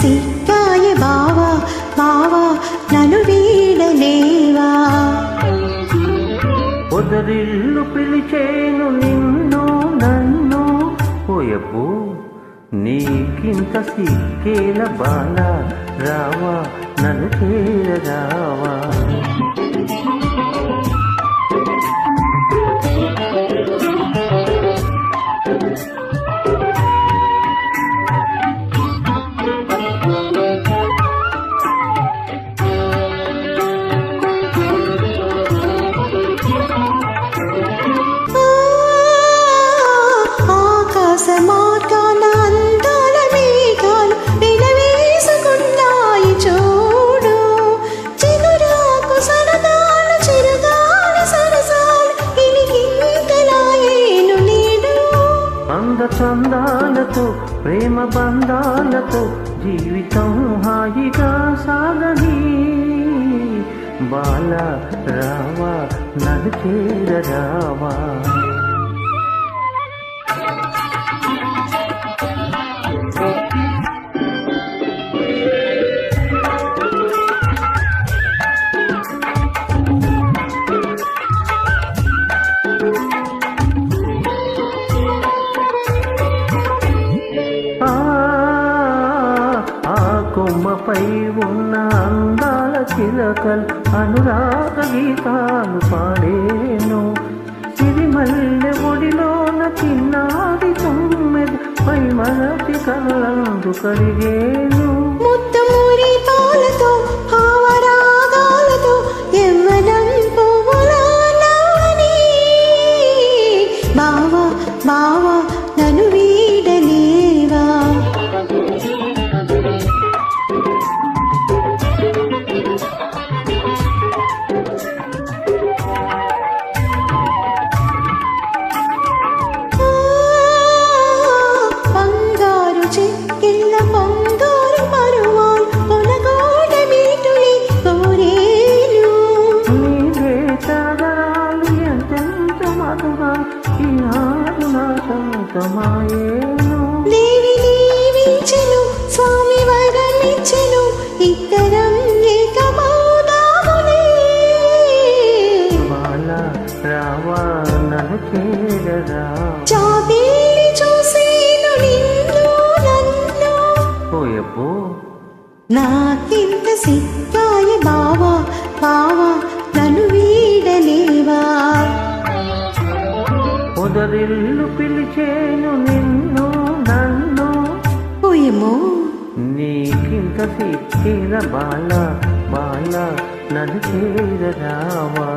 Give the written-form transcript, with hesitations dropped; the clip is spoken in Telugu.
సిక్కాయే బావా బావా నన్ను వీడలేవా పొదరిల్లు పిలిచేను నిన్ను నన్ను పోయపు నీకింత సిక్కేల బాల రావా నన్ను చేరరావా ఆకాశమార్గాన అందాల మేఘాలు విలవేసుకున్నాయి చూడు చిగురాకు సరదాలు చిరుగాలి సరసాలు ఇనికింతలాయేను నేడు అందచందాలతో ప్రేమ బంధాలతో జీవితం హాయిగా సాగని బాల రావా నన్ను చేరరావా కొమ్మపై ఉన్న అందాల చిలకలు అనురాగ గీతాలు పాడేను సిరిమల్లె ఒడిలోన చిన్నాది తొమ్మిది పై మనసి కళ్ళందు కరిగేను ముత్తమూరి పాలతో భావరాగాలతో యవ్వనం పువ్వులాని బావా బావా నన్ను వీడలేవా చెక్కిళ్ళ బంగారు పరువాలు పొలగోడ మీటులి కోరేను నీవే తరగరాలు ఎంతెంత మధురా ఈనాడు నా సొంతమాయేను దేవి దీవించెను స్వామి వరమిచ్చెను ఇద్దరం ఏకమౌదాములే బాల రావా నన్ను చేరరా చాబేలి చూసేను నిన్ను నన్ను పోయపో నాకింత సిక్కాయే బావా బావా నన్ను వీడలేవా పొదరిల్లు పిలిచేను నిన్ను నన్ను పోయేమో నీకింత సిక్కిన బాల బాల నన్ను చేరరావా